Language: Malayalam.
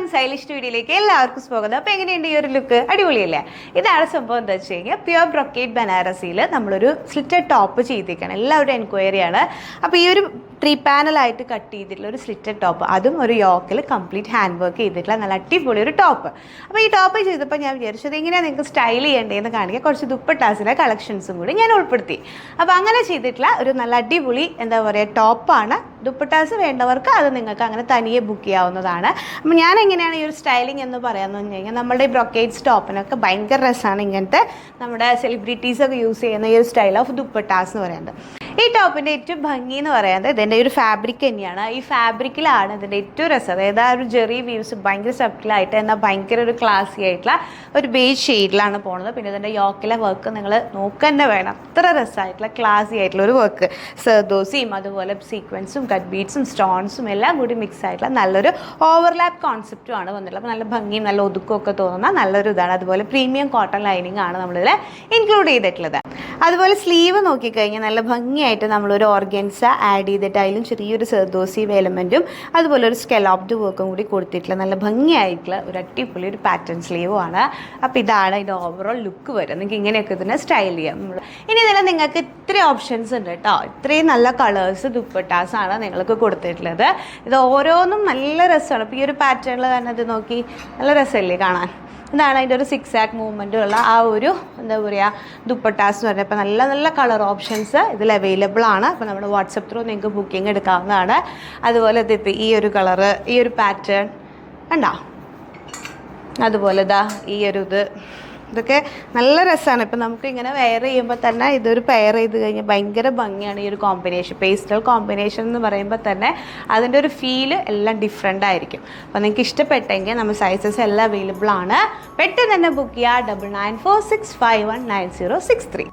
നമസ്കാരം, സ്റ്റൈലിഷ് വീഡിയോയിലേക്ക് എല്ലാവർക്കും സ്വാഗതം. അപ്പോൾ എങ്ങനെയുണ്ട് ഈ ഒരു ലുക്ക്? അടിപൊളിയല്ലേ? ഇതാണ് സംഭവം. എന്താ വെച്ച് കഴിഞ്ഞാൽ പ്യുവർ ബ്രൊക്കേറ്റ് ബനാറസിയിൽ നമ്മളൊരു സ്ലിറ്റഡ് ടോപ്പ് ചെയ്തിരിക്കുകയാണ്. എല്ലാവരുടെ എൻക്വയറിയാണ്. അപ്പോൾ ഈ ഒരു 3 പാനലായിട്ട് കട്ട് ചെയ്തിട്ടുള്ള ഒരു സ്ലിറ്റഡ് ടോപ്പ്, അതും ഒരു യോക്കിൽ കംപ്ലീറ്റ് ഹാൻഡ് വർക്ക് ചെയ്തിട്ടുള്ള നല്ല അടിപൊളി ഒരു ടോപ്പ്. അപ്പോൾ ഈ ടോപ്പ് ചെയ്തപ്പോൾ ഞാൻ വിചാരിച്ചത് എങ്ങനെയാണ് നിങ്ങൾക്ക് സ്റ്റൈൽ ചെയ്യേണ്ടതെന്ന് കാണിക്കുക. കുറച്ച് ദുപ്പട്ടാസിലെ കളക്ഷൻസും കൂടി ഞാൻ ഉൾപ്പെടുത്തി. അപ്പോൾ അങ്ങനെ ചെയ്തിട്ടുള്ള ഒരു നല്ല അടിപൊളി എന്താ പറയുക ടോപ്പാണ്. ദുപ്പട്ടാസ് വേണ്ടവർക്ക് അത് നിങ്ങൾക്ക് അങ്ങനെ തനിയെ ബുക്ക് ചെയ്യാവുന്നതാണ്. അപ്പോൾ ഞാൻ എങ്ങനെയാണ് ഈ ഒരു സ്റ്റൈലിംഗ് എന്ന് പറയാമെന്ന് പറഞ്ഞു കഴിഞ്ഞാൽ, നമ്മുടെ ഈ ബ്രൊക്കേറ്റ്സ് ടോപ്പിനൊക്കെ ഭയങ്കര രസമാണ് ഇങ്ങനത്തെ നമ്മുടെ സെലിബ്രിറ്റീസൊക്കെ യൂസ് ചെയ്യുന്ന ഈ ഒരു സ്റ്റൈൽ ഓഫ് ദുപ്പട്ടാസ് എന്ന് പറയുന്നത്. ഈ ടോപ്പിൻ്റെ ഏറ്റവും ഭംഗി എന്ന് പറയുന്നത് ഇതിൻ്റെ ഒരു ഫാബ്രിക് തന്നെയാണ്. ഈ ഫാബ്രിക്കിലാണ് ഇതിൻ്റെ ഏറ്റവും രസം. അതായത് ആ ഒരു ജെറി വീവ്സ് ഭയങ്കര സബ്റ്റിലായിട്ട് എന്നാൽ ഭയങ്കര ഒരു ക്ലാസി ആയിട്ടുള്ള ഒരു ബേജ് ഷെയ്ഡിലാണ് പോകുന്നത്. പിന്നെ ഇതിൻ്റെ യോക്കിലെ വർക്ക് നിങ്ങൾ നോക്കുക തന്നെ വേണം. അത്ര രസമായിട്ടുള്ള ക്ലാസി ആയിട്ടുള്ള ഒരു വർക്ക്, സർദോസിയും അതുപോലെ സീക്വൻസും കട്ട് ബീഡ്സും സ്റ്റോൺസും എല്ലാം കൂടി മിക്സ് ആയിട്ടുള്ള നല്ലൊരു ഓവർലാപ്പ് കോൺസെപ്റ്റുമാണ് വന്നിട്ടുള്ളത്. അപ്പോൾ നല്ല ഭംഗിയും നല്ല ഒതുക്കമൊക്കെ തോന്നുന്ന നല്ലൊരു ഇതാണ്. അതുപോലെ പ്രീമിയം കോട്ടൺ ലൈനിങ് ആണ് നമ്മളിതിൽ ഇൻക്ലൂഡ് ചെയ്തിട്ടുള്ളത്. അതുപോലെ സ്ലീവ് നോക്കിക്കഴിഞ്ഞാൽ നല്ല ഭംഗിയായിട്ട് നമ്മളൊരു ഓർഗൻസ ആഡ് ചെയ്തിട്ട് അതിലും ചെറിയൊരു സർദോസീവ് എലമെൻറ്റും അതുപോലെ ഒരു സ്കെലോപ്ഡ് വർക്കും കൂടി കൊടുത്തിട്ടുള്ള നല്ല ഭംഗിയായിട്ടുള്ള ഒരു അടിപൊളി ഒരു പാറ്റേൺ സ്ലീവുമാണ്. അപ്പോൾ ഇതാണ് ഇതിൻ്റെ ഓവറോൾ ലുക്ക് വരും. നിങ്ങൾക്ക് ഇങ്ങനെയൊക്കെ ഇതിനെ സ്റ്റൈൽ ചെയ്യാം. ഇനി ഇതിൽ നിങ്ങൾക്ക് ഇത്രയും ഓപ്ഷൻസ് ഉണ്ട് കേട്ടോ. ഇത്രയും നല്ല കളേഴ്സ് ദുപ്പട്ടാസാണ് നിങ്ങൾക്ക് കൊടുത്തിട്ടുള്ളത്. ഇത് ഓരോന്നും നല്ല രസമാണ്. അപ്പോൾ ഈ ഒരു പാറ്റേണിൽ തന്നെ ഇത് നോക്കി നല്ല രസമല്ലേ കാണാൻ. ഇതാണ് അതിൻ്റെ ഒരു 6 ആക്ക് മൂവ്മെൻറ്റുള്ള ആ ഒരു എന്താ പറയുക ദുപ്പട്ടാസ് എന്ന് പറഞ്ഞാൽ. അപ്പോൾ നല്ല നല്ല കളർ ഓപ്ഷൻസ് ഇതിൽ അവൈലബിൾ ആണ്. അപ്പോൾ നമ്മുടെ വാട്സപ്പ് ത്രൂ നിങ്ങൾക്ക് ബുക്കിംഗ് എടുക്കാവുന്നതാണ്. അതുപോലെ ഇതിപ്പോൾ ഈ ഒരു കളറ്, ഈ ഒരു പാറ്റേൺ കണ്ടോ, അതുപോലെ ഇതാ ഈ ഒരു ഇതൊക്കെ നല്ല രസമാണ്. ഇപ്പം നമുക്ക് ഇങ്ങനെ വെയർ ചെയ്യുമ്പോൾ തന്നെ ഇതൊരു പെയർ ചെയ്ത് കഴിഞ്ഞാൽ ഭയങ്കര ഭംഗിയാണ്. ഈ ഒരു കോമ്പിനേഷൻ, പേസ്റ്റൽ കോമ്പിനേഷൻ എന്ന് പറയുമ്പോൾ തന്നെ അതിൻ്റെ ഒരു ഫീല് എല്ലാം ഡിഫറെൻ്റ് ആയിരിക്കും. അപ്പോൾ നിങ്ങൾക്ക് ഇഷ്ടപ്പെട്ടെങ്കിൽ നമ്മൾ സൈസസ് എല്ലാം അവൈലബിൾ ആണ്. പെട്ടെന്ന് തന്നെ ബുക്ക് ചെയ്യുക. 9946519063.